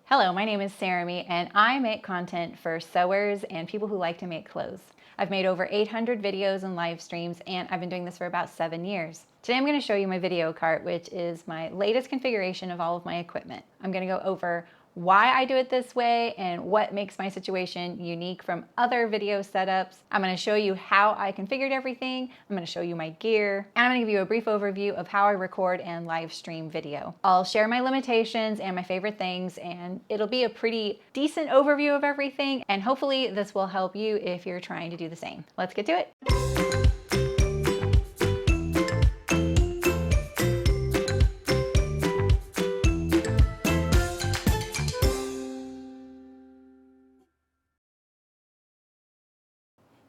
Hello, my name is Sarami, and I make content for sewers and people who like to make clothes. I've made over 800 videos and live streams, and I've been doing this for about 7 years. Today I'm going to show you my video cart, which is my latest configuration of all of my equipment. I'm going to go over why I do it this way and what makes my situation unique from other video setups. I'm going to show you how I configured everything. I'm going to show you my gear, and I'm going to give you a brief overview of how I record and live stream video. I'll share my limitations and my favorite things, and it'll be a pretty decent overview of everything, and hopefully this will help you if you're trying to do the same. Let's get to it.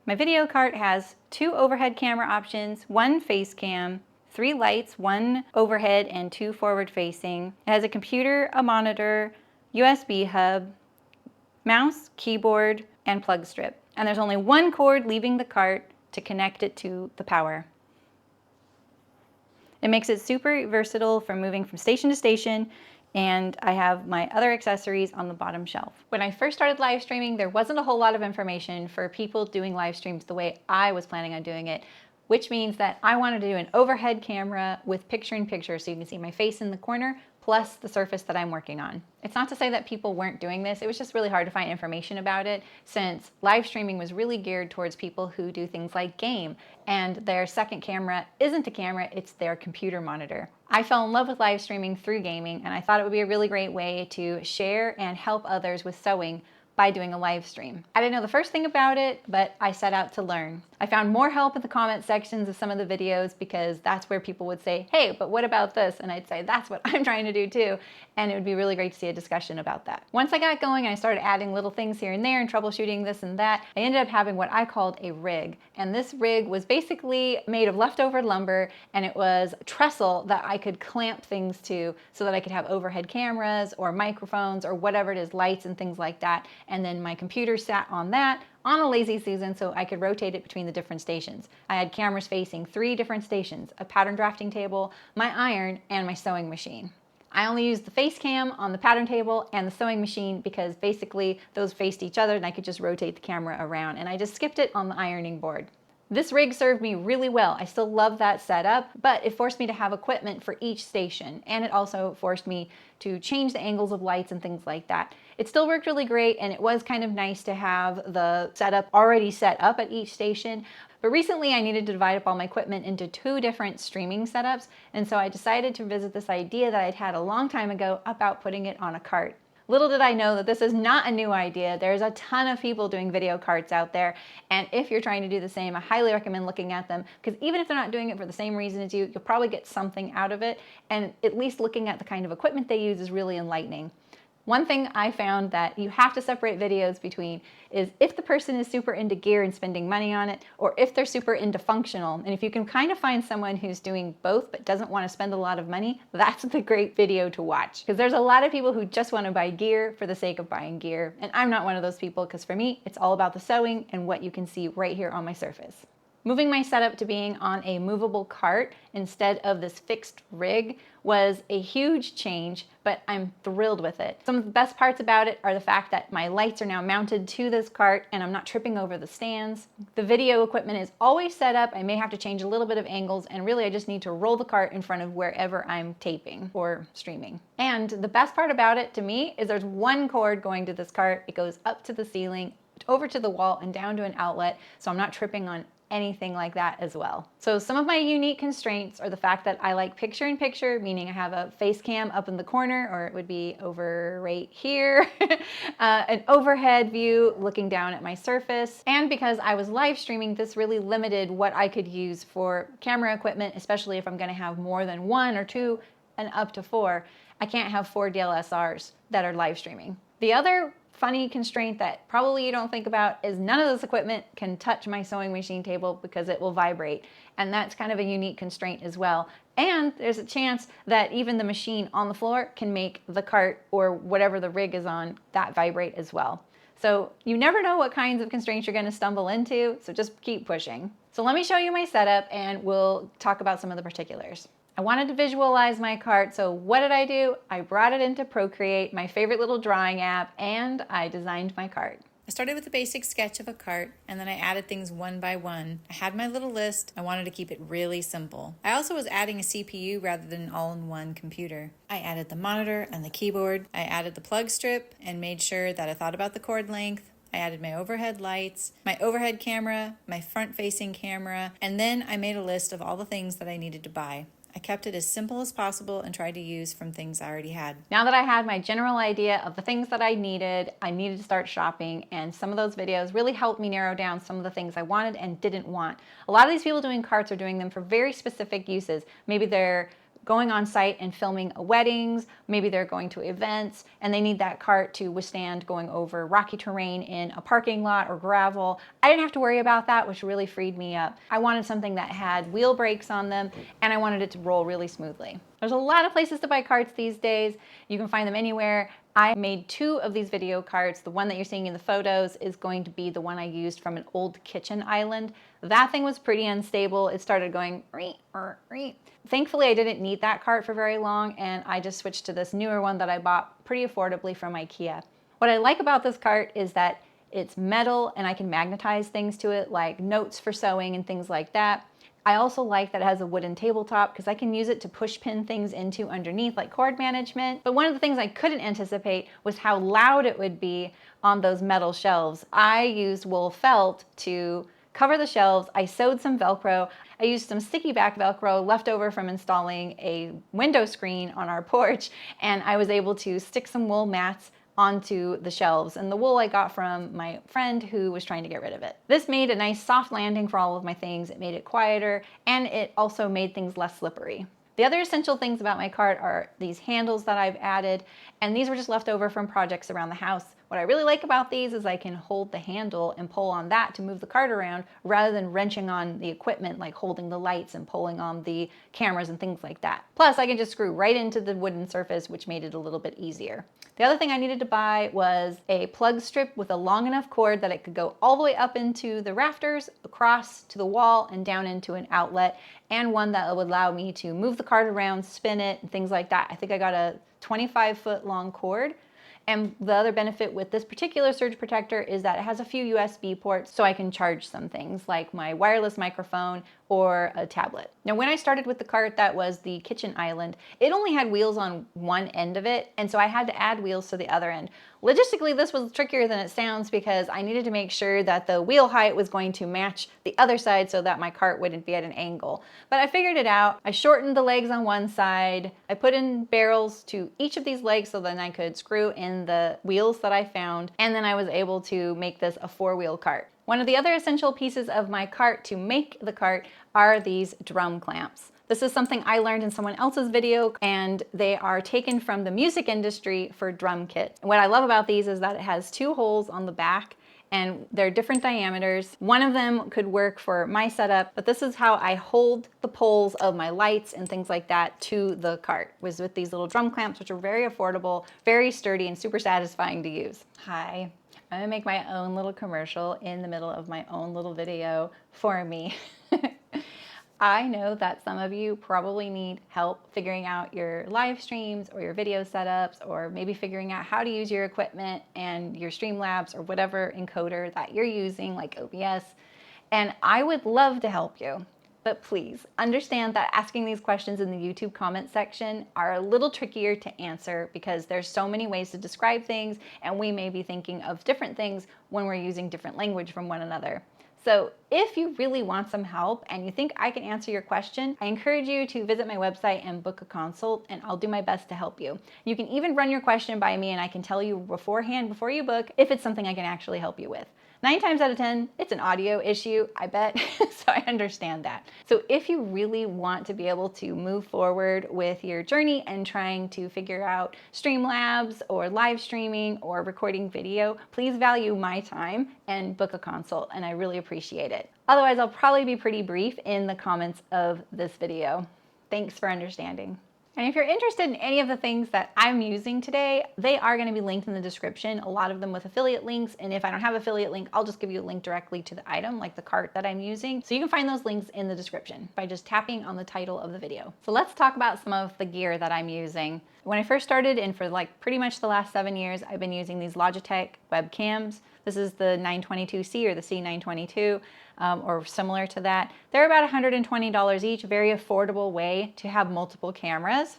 My video cart has 2 overhead camera options, 1 face cam, 3 lights, 1 overhead and 2 forward facing. It has a computer, a monitor, USB hub, mouse, keyboard, and plug strip. And there's only 1 cord leaving the cart to connect it to the power. It makes it super versatile for moving from station to station, and I have my other accessories on the bottom shelf. When I first started live streaming, there wasn't a whole lot of information for people doing live streams the way I was planning on doing it, which means that I wanted to do an overhead camera with picture-in-picture so you can see my face in the corner plus the surface that I'm working on. It's not to say that people weren't doing this, it was just really hard to find information about it since live streaming was really geared towards people who do things like game, and their second camera isn't a camera, it's their computer monitor. I fell in love with live streaming through gaming, and I thought it would be a really great way to share and help others with sewing by doing a live stream. I didn't know the first thing about it, but I set out to learn. I found more help in the comment sections of some of the videos because that's where people would say, hey, but what about this? And I'd say, that's what I'm trying to do too. And it would be really great to see a discussion about that. Once I got going, I started adding little things here and there and troubleshooting this and that. I ended up having what I called a rig. And this rig was basically made of leftover lumber, and it was a trestle that I could clamp things to so that I could have overhead cameras or microphones or whatever it is, lights and things like that. And then my computer sat on that on a lazy Susan so I could rotate it between the different stations. I had cameras facing 3 different stations, a pattern drafting table, my iron, and my sewing machine. I only used the face cam on the pattern table and the sewing machine because basically those faced each other and I could just rotate the camera around, and I just skipped it on the ironing board. This rig served me really well. I still love that setup, but it forced me to have equipment for each station, and it also forced me to change the angles of lights and things like that. It still worked really great, and it was kind of nice to have the setup already set up at each station. But recently I needed to divide up all my equipment into 2 different streaming setups, and so I decided to visit this idea that I'd had a long time ago about putting it on a cart. Little did I know that this is not a new idea. There's a ton of people doing video carts out there, and if you're trying to do the same, I highly recommend looking at them, because even if they're not doing it for the same reason as you, you'll probably get something out of it, and at least looking at the kind of equipment they use is really enlightening. One thing I found that you have to separate videos between is if the person is super into gear and spending money on it, or if they're super into functional. And if you can kind of find someone who's doing both but doesn't want to spend a lot of money, that's the great video to watch. Because there's a lot of people who just want to buy gear for the sake of buying gear. And I'm not one of those people, because for me, it's all about the sewing and what you can see right here on my surface. Moving my setup to being on a movable cart instead of this fixed rig was a huge change, but I'm thrilled with it. Some of the best parts about it are the fact that my lights are now mounted to this cart and I'm not tripping over the stands. The video equipment is always set up. I may have to change a little bit of angles, and really I just need to roll the cart in front of wherever I'm taping or streaming. And the best part about it to me is there's 1 cord going to this cart. It goes up to the ceiling, over to the wall, and down to an outlet, so I'm not tripping on anything like that as well. So some of my unique constraints are the fact that I like picture-in-picture, meaning I have a face cam up in the corner, or it would be over right here, an overhead view looking down at my surface. And because I was live streaming, this really limited what I could use for camera equipment, especially if I'm gonna have more than 1 or 2 and up to 4. I can't have 4 DLSRs that are live streaming. The other funny constraint that probably you don't think about is none of this equipment can touch my sewing machine table because it will vibrate. And that's kind of a unique constraint as well. And there's a chance that even the machine on the floor can make the cart or whatever the rig is on that vibrate as well. So you never know what kinds of constraints you're going to stumble into, so just keep pushing. So let me show you my setup and we'll talk about some of the particulars. I wanted to visualize my cart, so what did I do? I brought it into Procreate, my favorite little drawing app, and I designed my cart. I started with a basic sketch of a cart, and then I added things one by one. I had my little list. I wanted to keep it really simple. I also was adding a CPU rather than an all-in-one computer. I added the monitor and the keyboard. I added the plug strip and made sure that I thought about the cord length. I added my overhead lights, my overhead camera, my front-facing camera, and then I made a list of all the things that I needed to buy. I kept it as simple as possible and tried to use from things I already had. Now that I had my general idea of the things that I needed to start shopping, and some of those videos really helped me narrow down some of the things I wanted and didn't want. A lot of these people doing carts are doing them for very specific uses. Maybe they're going on site and filming weddings, maybe they're going to events and they need that cart to withstand going over rocky terrain in a parking lot or gravel. I didn't have to worry about that, which really freed me up. I wanted something that had wheel brakes on them and I wanted it to roll really smoothly. There's a lot of places to buy carts these days. You can find them anywhere. I made 2 of these video carts. The one that you're seeing in the photos is going to be the one I used from an old kitchen island. That thing was pretty unstable. It started going reet. Thankfully, I didn't need that cart for very long, and I just switched to this newer one that I bought pretty affordably from IKEA. What I like about this cart is that it's metal and I can magnetize things to it, like notes for sewing and things like that. I also like that it has a wooden tabletop because I can use it to push pin things into underneath, like cord management. But one of the things I couldn't anticipate was how loud it would be on those metal shelves. I used wool felt to cover the shelves. I sewed some Velcro. I used some sticky back Velcro left over from installing a window screen on our porch, and I was able to stick some wool mats onto the shelves, and the wool I got from my friend who was trying to get rid of it. This made a nice soft landing for all of my things. It made it quieter, and it also made things less slippery. The other essential things about my cart are these handles that I've added, and these were just left over from projects around the house. What I really like about these is I can hold the handle and pull on that to move the cart around rather than wrenching on the equipment like holding the lights and pulling on the cameras and things like that. Plus, I can just screw right into the wooden surface, which made it a little bit easier. The other thing I needed to buy was a plug strip with a long enough cord that it could go all the way up into the rafters, across to the wall, and down into an outlet, and one that would allow me to move the cart around, spin it, and things like that. I think I got a 25-foot long cord. And the other benefit with this particular surge protector is that it has a few USB ports so I can charge some things like my wireless microphone or a tablet. Now, when I started with the cart that was the kitchen island, it only had wheels on one end of it, and so I had to add wheels to the other end. Logistically, this was trickier than it sounds because I needed to make sure that the wheel height was going to match the other side so that my cart wouldn't be at an angle. But I figured it out. I shortened the legs on one side. I put in barrels to each of these legs so then I could screw in the wheels that I found, and then I was able to make this a 4-wheel cart. One of the other essential pieces of my cart to make the cart are these drum clamps. This is something I learned in someone else's video, and they are taken from the music industry for drum kits. And what I love about these is that it has 2 holes on the back, and they're different diameters. One of them could work for my setup, but this is how I hold the poles of my lights and things like that to the cart, was with these little drum clamps, which are very affordable, very sturdy, and super satisfying to use. Hi. I'm gonna make my own little commercial in the middle of my own little video for me. I know that some of you probably need help figuring out your live streams or your video setups, or maybe figuring out how to use your equipment and your Streamlabs or whatever encoder that you're using, like OBS. And I would love to help you. But please understand that asking these questions in the YouTube comment section are a little trickier to answer because there's so many ways to describe things, and we may be thinking of different things when we're using different language from one another. So if you really want some help and you think I can answer your question, I encourage you to visit my website and book a consult, and I'll do my best to help you. You can even run your question by me and I can tell you beforehand, before you book, if it's something I can actually help you with. 9 times out of 10, it's an audio issue, I bet, so I understand that. So if you really want to be able to move forward with your journey and trying to figure out Streamlabs or live streaming or recording video, please value my time and book a consult, and I really appreciate it. Otherwise, I'll probably be pretty brief in the comments of this video. Thanks for understanding. And if you're interested in any of the things that I'm using today, they are going to be linked in the description, a lot of them with affiliate links. And if I don't have affiliate link, I'll just give you a link directly to the item, like the cart that I'm using. So you can find those links in the description by just tapping on the title of the video. So let's talk about some of the gear that I'm using. When I first started, and for like pretty much the last 7 years, I've been using these Logitech webcams. This is the 922C or the C922. Or similar to that. They're about $120 each, very affordable way to have multiple cameras,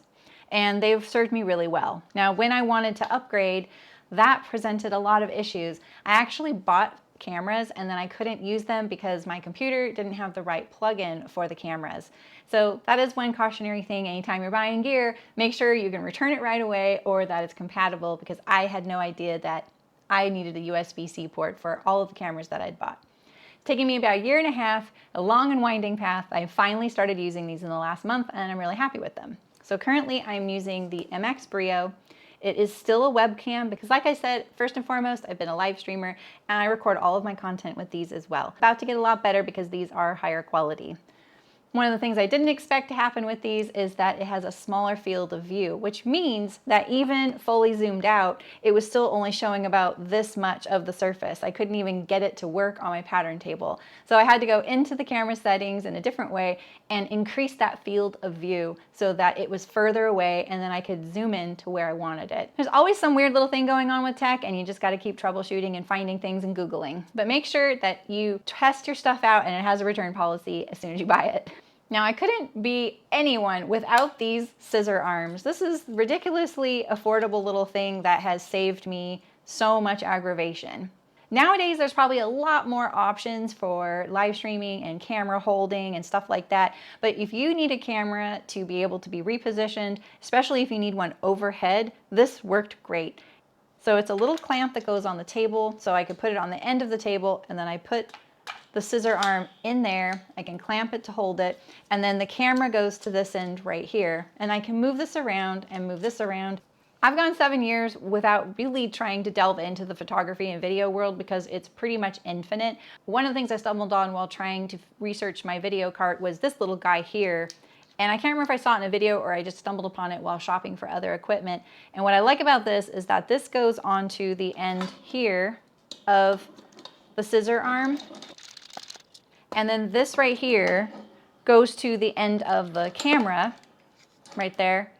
and they've served me really well. Now, when I wanted to upgrade, that presented a lot of issues. I actually bought cameras and then I couldn't use them because my computer didn't have the right plug-in for the cameras. So that is one cautionary thing. Anytime you're buying gear, make sure you can return it right away or that it's compatible, because I had no idea that I needed a USB-C port for all of the cameras that I'd bought. Taking me about a year and a half, a long and winding path. I finally started using these in the last month and I'm really happy with them. So currently I'm using the MX Brio. It is still a webcam because, like I said, first and foremost, I've been a live streamer and I record all of my content with these as well. About to get a lot better because these are higher quality. One of the things I didn't expect to happen with these is that it has a smaller field of view, which means that even fully zoomed out, it was still only showing about this much of the surface. I couldn't even get it to work on my pattern table. So I had to go into the camera settings in a different way and increase that field of view so that it was further away and then I could zoom in to where I wanted it. There's always some weird little thing going on with tech and you just got to keep troubleshooting and finding things and Googling. But make sure that you test your stuff out and it has a return policy as soon as you buy it. Now, I couldn't be anyone without these scissor arms. This is a ridiculously affordable little thing that has saved me so much aggravation. Nowadays, there's probably a lot more options for live streaming and camera holding and stuff like that. But if you need a camera to be able to be repositioned, especially if you need one overhead, this worked great. So it's a little clamp that goes on the table, so I could put it on the end of the table and then I put the scissor arm in there. I can clamp it to hold it, and then the camera goes to this end right here, and I can move this around and move this around. I've gone 7 years without really trying to delve into the photography and video world because it's pretty much infinite. One of the things I stumbled on while trying to research my video cart was this little guy here. And I can't remember if I saw it in a video or I just stumbled upon it while shopping for other equipment. And what I like about this is that this goes onto the end here of the scissor arm. And then this right here goes to the end of the camera right there.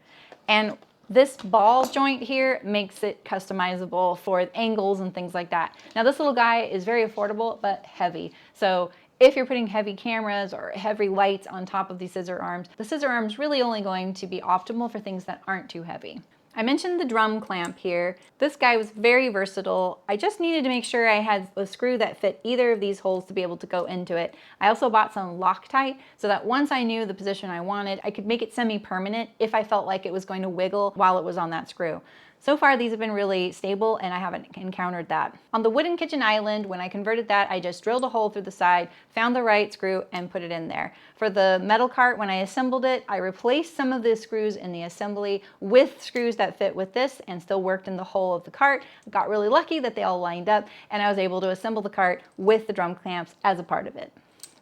And this ball joint here makes it customizable for angles and things like that. Now this little guy is very affordable, but heavy. So if you're putting heavy cameras or heavy lights on top of these scissor arms, the scissor arm's really only going to be optimal for things that aren't too heavy. I mentioned the drum clamp here. This guy was very versatile. I just needed to make sure I had a screw that fit either of these holes to be able to go into it. I also bought some Loctite so that once I knew the position I wanted, I could make it semi-permanent if I felt like it was going to wiggle while it was on that screw. So far, these have been really stable and I haven't encountered that. On the wooden kitchen island, when I converted that, I just drilled a hole through the side, found the right screw and put it in there. For the metal cart, when I assembled it, I replaced some of the screws in the assembly with screws that fit with this and still worked in the hole of the cart. I got really lucky that they all lined up and I was able to assemble the cart with the drum clamps as a part of it.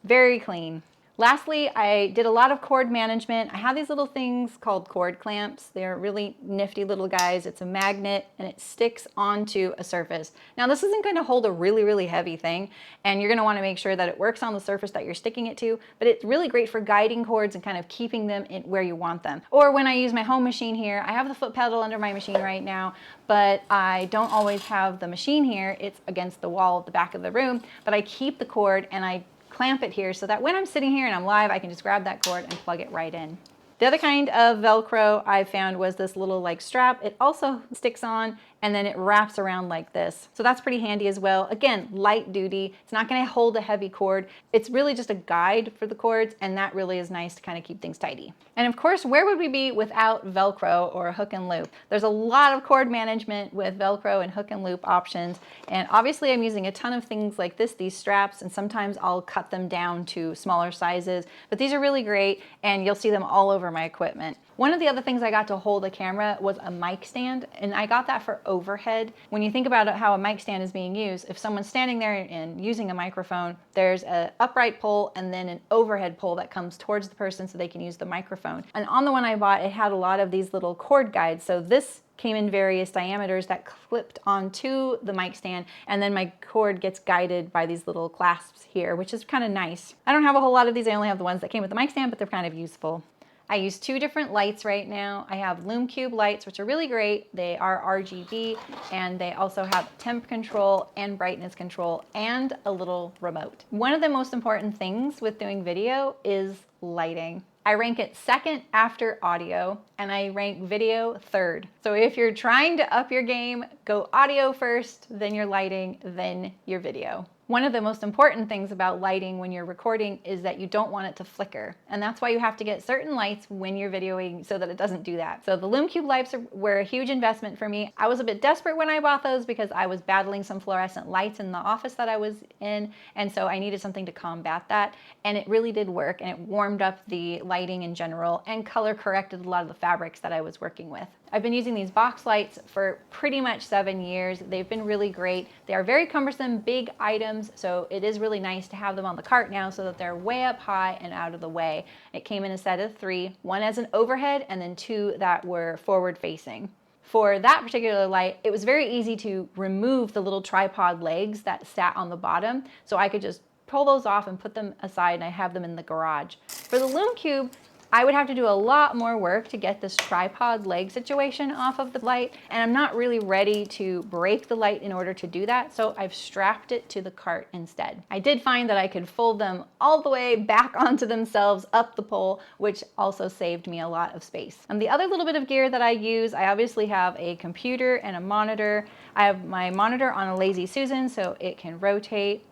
Very clean. Lastly, I did a lot of cord management. I have these little things called cord clamps. They're really nifty little guys. It's a magnet and it sticks onto a surface. Now this isn't going to hold a really, really heavy thing, and you're going to want to make sure that it works on the surface that you're sticking it to, but it's really great for guiding cords and kind of keeping them in where you want them. Or when I use my home machine here, I have the foot pedal under my machine right now, but I don't always have the machine here. It's against the wall at the back of the room, but I keep the cord and I clamp it here so that when I'm sitting here and I'm live, I can just grab that cord and plug it right in. The other kind of Velcro I found was this little like strap. It also sticks on and then it wraps around like this. So that's pretty handy as well. Again, light duty. It's not going to hold a heavy cord. It's really just a guide for the cords, and that really is nice to kind of keep things tidy. And of course, where would we be without Velcro or hook and loop? There's a lot of cord management with Velcro and hook and loop options. And obviously I'm using a ton of things like this, these straps, and sometimes I'll cut them down to smaller sizes, but these are really great and you'll see them all over my equipment. One of the other things I got to hold a camera was a mic stand, and I got that for overhead. When you think about how a mic stand is being used, if someone's standing there and using a microphone, there's an upright pole and then an overhead pole that comes towards the person so they can use the microphone. And on the one I bought, it had a lot of these little cord guides. So this came in various diameters that clipped onto the mic stand, and then my cord gets guided by these little clasps here, which is kind of nice. I don't have a whole lot of these. I only have the ones that came with the mic stand, but they're kind of useful. I use 2 different lights right now. I have Lume Cube lights, which are really great. They are RGB, and they also have temp control and brightness control and a little remote. One of the most important things with doing video is lighting. I rank it second after audio, and I rank video third. So if you're trying to up your game, go audio first, then your lighting, then your video. One of the most important things about lighting when you're recording is that you don't want it to flicker. And that's why you have to get certain lights when you're videoing so that it doesn't do that. So the Lume Cube lights were a huge investment for me. I was a bit desperate when I bought those because I was battling some fluorescent lights in the office that I was in. And so I needed something to combat that. And it really did work. And it warmed up the lighting in general and color corrected a lot of the fabrics that I was working with. I've been using these box lights for pretty much 7 years. They've been really great. They are very cumbersome, big items, so it is really nice to have them on the cart now so that they're way up high and out of the way. It came in a set of 3, 1 as an overhead and then 2 that were forward facing. For that particular light, it was very easy to remove the little tripod legs that sat on the bottom, so I could just pull those off and put them aside, and I have them in the garage. For the Lume Cube, I would have to do a lot more work to get this tripod leg situation off of the light, and I'm not really ready to break the light in order to do that, so I've strapped it to the cart instead. I did find that I could fold them all the way back onto themselves up the pole, which also saved me a lot of space. And the other little bit of gear that I use, I obviously have a computer and a monitor. I have my monitor on a Lazy Susan so it can rotate.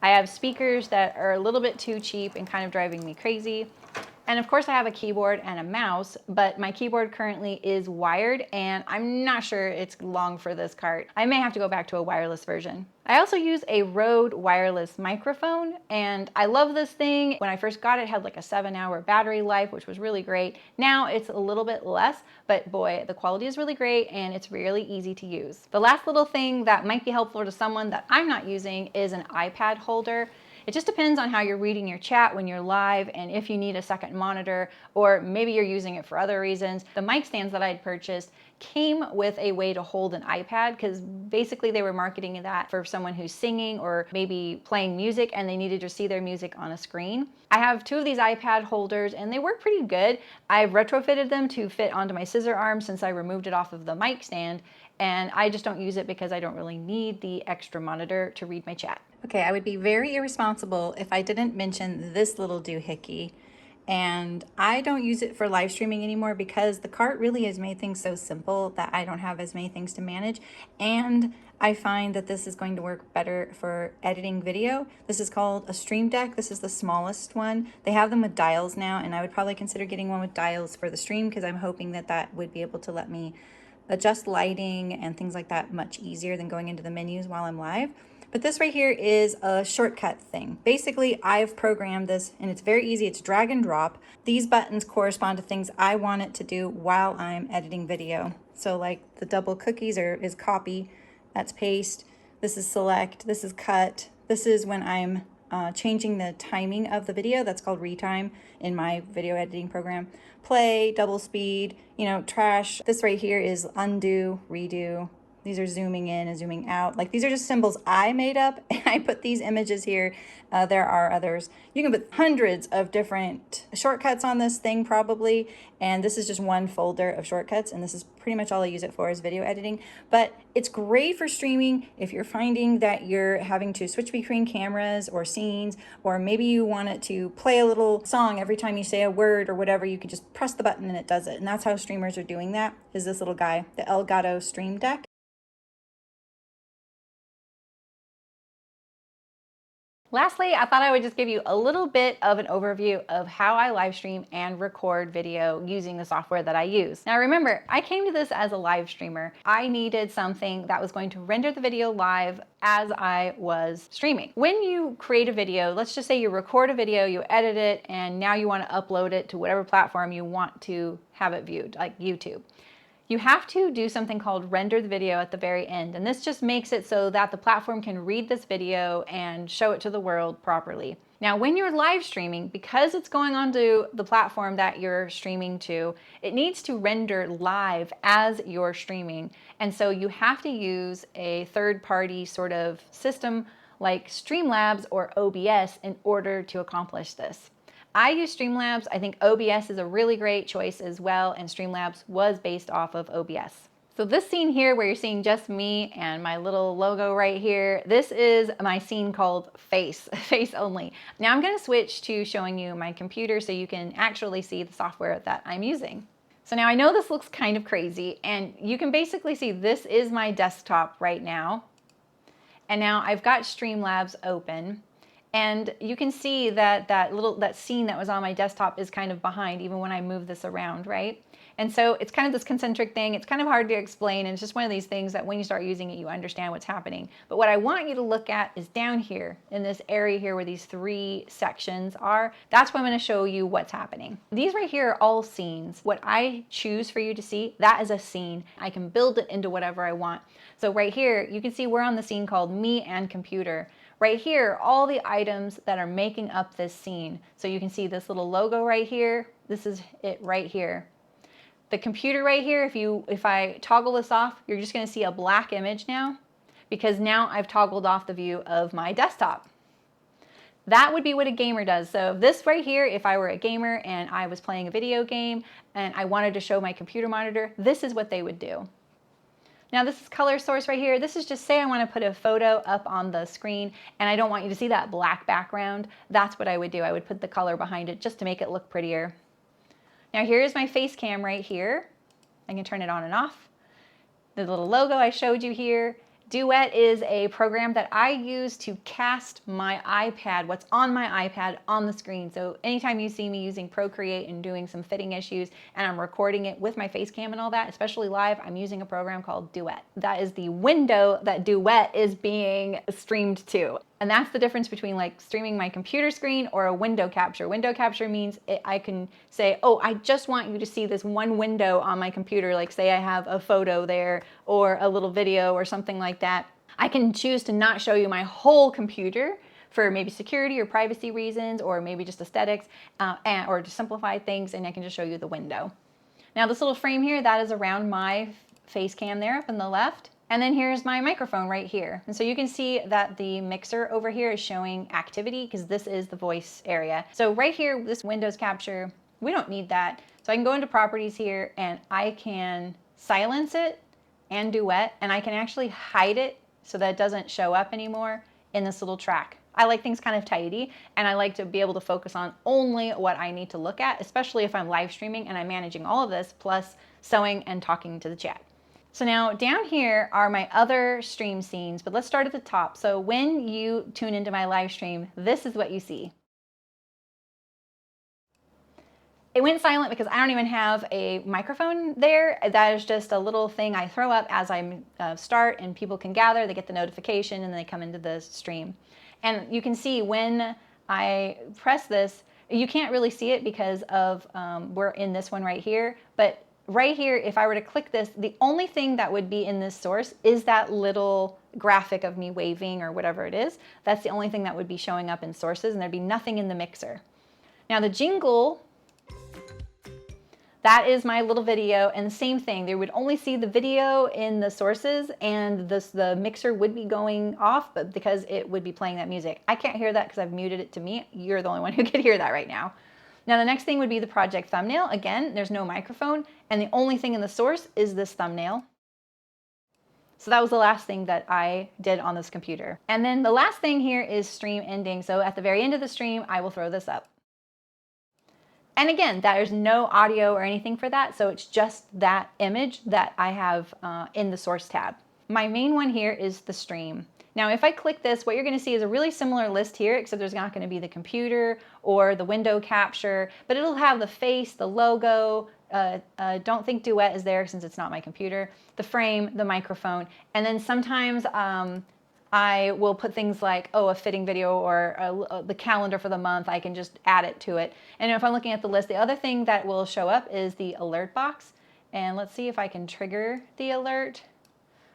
I have speakers that are a little bit too cheap and kind of driving me crazy. And of course I have a keyboard and a mouse, but my keyboard currently is wired and I'm not sure it's long for this cart. I may have to go back to a wireless version. I also use a Rode wireless microphone and I love this thing. When I first got it, it had like a 7-hour battery life, which was really great. Now it's a little bit less, but boy, the quality is really great and it's really easy to use. The last little thing that might be helpful to someone that I'm not using is an iPad holder. It just depends on how you're reading your chat when you're live and if you need a second monitor, or maybe you're using it for other reasons. The mic stands that I'd purchased came with a way to hold an iPad because basically they were marketing that for someone who's singing or maybe playing music and they needed to see their music on a screen. I have 2 of these iPad holders and they work pretty good. I've retrofitted them to fit onto my Scissor Arms since I removed it off of the mic stand, and I just don't use it because I don't really need the extra monitor to read my chat. Okay, I would be very irresponsible if I didn't mention this little doohickey. And I don't use it for live streaming anymore because the cart really has made things so simple that I don't have as many things to manage. And I find that this is going to work better for editing video. This is called a Stream Deck. This is the smallest one. They have them with dials now, and I would probably consider getting one with dials for the stream because I'm hoping that that would be able to let me adjust lighting and things like that much easier than going into the menus while I'm live. But this right here is a shortcut thing. Basically, I've programmed this and it's very easy. It's drag and drop. These buttons correspond to things I want it to do while I'm editing video. So like the double cookies is copy, that's paste. This is select, this is cut. This is when I'm changing the timing of the video. That's called retime in my video editing program. Play, double speed, trash. This right here is undo, redo. These are zooming in and zooming out. Like, these are just symbols I made up, and I put these images here. There are others. You can put hundreds of different shortcuts on this thing probably, and this is just one folder of shortcuts, and this is pretty much all I use it for is video editing. But it's great for streaming if you're finding that you're having to switch between cameras or scenes, or maybe you want it to play a little song every time you say a word or whatever. You can just press the button and it does it, and that's how streamers are doing that, is this little guy, the Elgato Stream Deck. Lastly, I thought I would just give you a little bit of an overview of how I live stream and record video using the software that I use. Now remember, I came to this as a live streamer. I needed something that was going to render the video live as I was streaming. When you create a video, let's just say you record a video, you edit it, and now you want to upload it to whatever platform you want to have it viewed, like YouTube. you have to do something called render the video at the very end. And this just makes it so that the platform can read this video and show it to the world properly. Now, when you're live streaming, because it's going onto the platform that you're streaming to, it needs to render live as you're streaming. And so you have to use a third-party sort of system like Streamlabs or OBS in order to accomplish this. I use Streamlabs. I think OBS is a really great choice as well, and Streamlabs was based off of OBS. So this scene here where you're seeing just me and my little logo right here, this is my scene called Face, Face Only. Now I'm going to switch to showing you my computer so you can actually see the software that I'm using. So now I know this looks kind of crazy, and you can basically see this is my desktop right now. And now I've got Streamlabs open. And you can see that that scene that was on my desktop is kind of behind even when I move this around, right? And so it's kind of this concentric thing. It's kind of hard to explain, and it's just one of these things that when you start using it, you understand what's happening. But what I want you to look at is down here in this area here where these 3 sections are. That's where I'm going to show you what's happening. These right here are all scenes. What I choose for you to see, that is a scene. I can build it into whatever I want. So right here, you can see we're on the scene called Me and Computer. Right here, all the items that are making up this scene. So you can see this little logo right here. This is it right here. The computer right here, if I toggle this off, you're just going to see a black image now, because now I've toggled off the view of my desktop. That would be what a gamer does. So this right here, if I were a gamer and I was playing a video game and I wanted to show my computer monitor, this is what they would do. Now this is color source right here. This is just say I want to put a photo up on the screen and I don't want you to see that black background. That's what I would do. I would put the color behind it just to make it look prettier. Now here's my face cam right here. I can turn it on and off. The little logo I showed you here. Duet is a program that I use to cast my iPad, what's on my iPad, on the screen. So anytime you see me using Procreate and doing some fitting issues and I'm recording it with my face cam and all that, especially live, I'm using a program called Duet. That is the window that Duet is being streamed to. And that's the difference between like streaming my computer screen or a window capture. Window capture means I can say, oh, I just want you to see this one window on my computer. Like say I have a photo there or a little video or something like that. I can choose to not show you my whole computer for maybe security or privacy reasons, or maybe just aesthetics, or to simplify things, and I can just show you the window. Now this little frame here, that is around my face cam there up in the left. And then here's my microphone right here. And so you can see that the mixer over here is showing activity because this is the voice area. So right here, this Windows capture, we don't need that. So I can go into properties here and I can silence it and Duet, and I can actually hide it so that it doesn't show up anymore in this little track. I like things kind of tidy, and I like to be able to focus on only what I need to look at, especially if I'm live streaming and I'm managing all of this, plus sewing and talking to the chat. So now down here are my other stream scenes, but let's start at the top. So when you tune into my live stream, this is what you see. It went silent because I don't even have a microphone there. That is just a little thing I throw up as I start, and people can gather, they get the notification, and they come into the stream. And you can see when I press this, you can't really see it because of we're in this one right here, but right here, if I were to click this, the only thing that would be in this source is that little graphic of me waving or whatever it is. That's the only thing that would be showing up in sources, and there'd be nothing in the mixer. Now the jingle, that is my little video, and the same thing. They would only see the video in the sources, and the mixer would be going off, but because it would be playing that music. I can't hear that because I've muted it to me. You're the only one who could hear that right now. Now the next thing would be the project thumbnail. Again, there's no microphone, and the only thing in the source is this thumbnail. So that was the last thing that I did on this computer. And then the last thing here is stream ending. So at the very end of the stream, I will throw this up. And again, there's no audio or anything for that, so it's just that image that I have in the source tab. My main one here is the stream. Now if I click this, what you're going to see is a really similar list here, except there's not going to be the computer or the window capture, but it'll have the face, the logo, don't think Duet is there since it's not my computer, the frame, the microphone, and then sometimes I will put things like, oh, a fitting video or the calendar for the month. I can just add it to it. And if I'm looking at the list, the other thing that will show up is the alert box. And let's see if I can trigger the alert.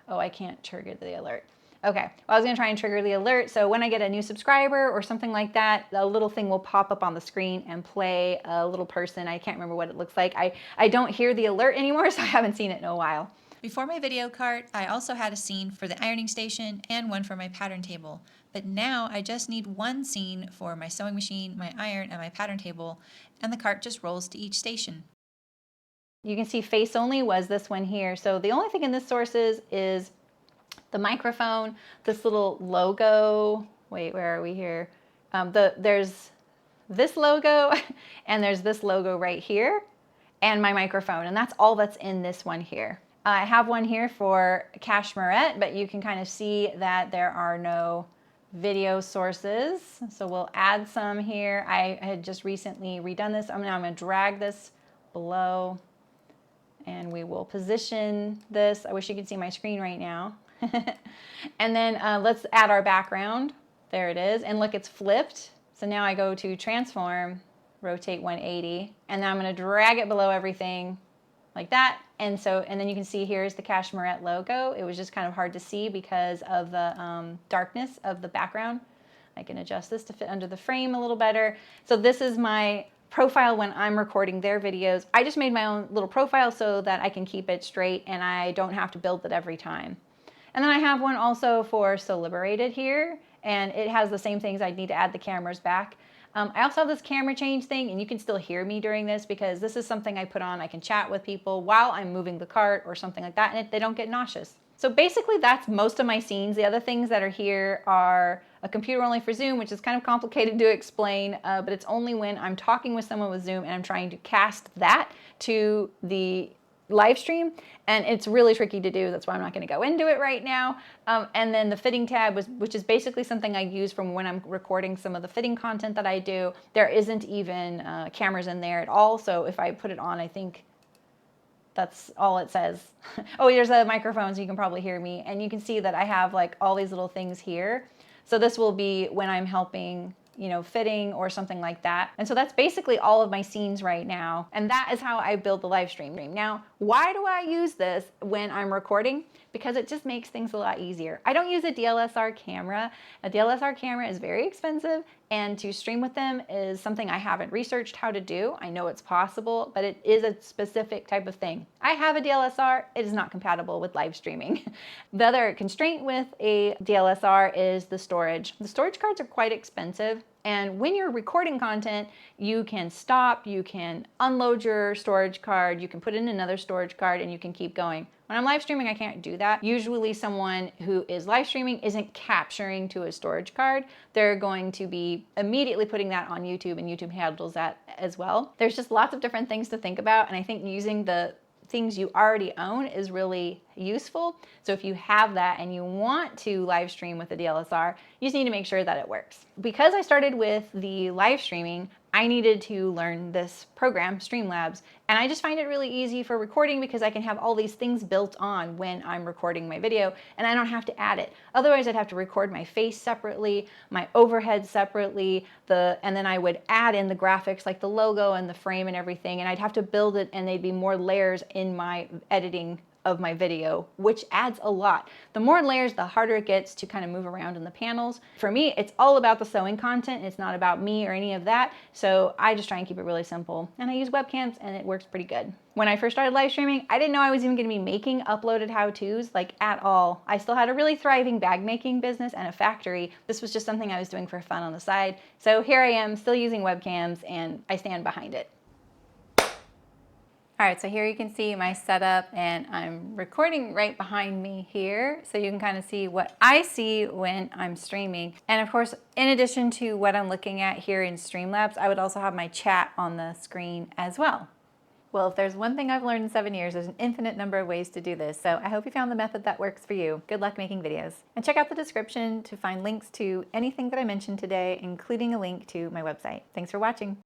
Oh, I can't trigger the alert. Okay, well, I was gonna try and trigger the alert. So when I get a new subscriber or something like that, a little thing will pop up on the screen and play a little person. I can't remember what it looks like. I don't hear the alert anymore, so I haven't seen it in a while. Before my video cart, I also had a scene for the ironing station and one for my pattern table. But now I just need one scene for my sewing machine, my iron, and my pattern table, and the cart just rolls to each station. You can see face only was this one here. So the only thing in this sources is the microphone, this little logo. Wait, where are we here? There's this logo and there's this logo right here and my microphone. And that's all that's in this one here. I have one here for cashmerette, but you can kind of see that there are no video sources. So we'll add some here. I had just recently redone this. I'm going to drag this below and we will position this. I wish you could see my screen right now. And then let's add our background. There it is. And look, it's flipped. So now I go to transform, rotate 180, and then I'm going to drag it below everything like that. And then you can see here's the cashmerette logo. It was just kind of hard to see because of the darkness of the background. I can adjust this to fit under the frame a little better. So this is my profile when I'm recording their videos. I just made my own little profile so that I can keep it straight and I don't have to build it every time. And then I have one also for So Liberated here, and it has the same things. I'd need to add the cameras back. I also have this camera change thing, and you can still hear me during this because this is something I put on. I can chat with people while I'm moving the cart or something like that, and they don't get nauseous. So basically that's most of my scenes. The other things that are here are a computer only for Zoom, which is kind of complicated to explain, but it's only when I'm talking with someone with Zoom and I'm trying to cast that to the live stream, and it's really tricky to do. That's why I'm not going to go into it right now. And then the fitting tab, which is basically something I use from when I'm recording some of the fitting content that I do. There isn't even cameras in there at all, so if I put it on, I think that's all it says. Oh, there's a microphone, so you can probably hear me, and you can see that I have like all these little things here. So this will be when I'm helping, you know, fitting or something like that. And so that's basically all of my scenes right now. And that is how I build the live stream. Now, why do I use this when I'm recording? Because it just makes things a lot easier. I don't use a DSLR camera. A DSLR camera is very expensive, and to stream with them is something I haven't researched how to do. I know it's possible, but it is a specific type of thing. I have a DSLR, it is not compatible with live streaming. The other constraint with a DSLR is the storage. The storage cards are quite expensive, and when you're recording content, you can stop, you can unload your storage card, you can put in another storage card, and you can keep going. When I'm live streaming, I can't do that. Usually someone who is live streaming isn't capturing to a storage card. They're going to be immediately putting that on YouTube, and YouTube handles that as well. There's just lots of different things to think about, and I think using the things you already own is really useful. So if you have that and you want to live stream with a DSLR, you just need to make sure that it works. Because I started with the live streaming, I needed to learn this program, Streamlabs, and I just find it really easy for recording because I can have all these things built on when I'm recording my video, and I don't have to add it. Otherwise, I'd have to record my face separately, my overhead separately, and then I would add in the graphics like the logo and the frame and everything, and I'd have to build it, and they'd be more layers in my editing of my video, which adds a lot. The more layers, the harder it gets to kind of move around in the panels. For me, it's all about the sewing content. It's not about me or any of that. So I just try and keep it really simple. And I use webcams, and it works pretty good. When I first started live streaming, I didn't know I was even going to be making uploaded how-tos, like at all. I still had a really thriving bag making business and a factory. This was just something I was doing for fun on the side. So here I am, still using webcams, and I stand behind it. All right, so here you can see my setup, and I'm recording right behind me here, so you can kind of see what I see when I'm streaming. And of course, in addition to what I'm looking at here in Streamlabs, I would also have my chat on the screen as well. Well, if there's one thing I've learned in 7 years, there's an infinite number of ways to do this. So I hope you found the method that works for you. Good luck making videos. And check out the description to find links to anything that I mentioned today, including a link to my website. Thanks for watching.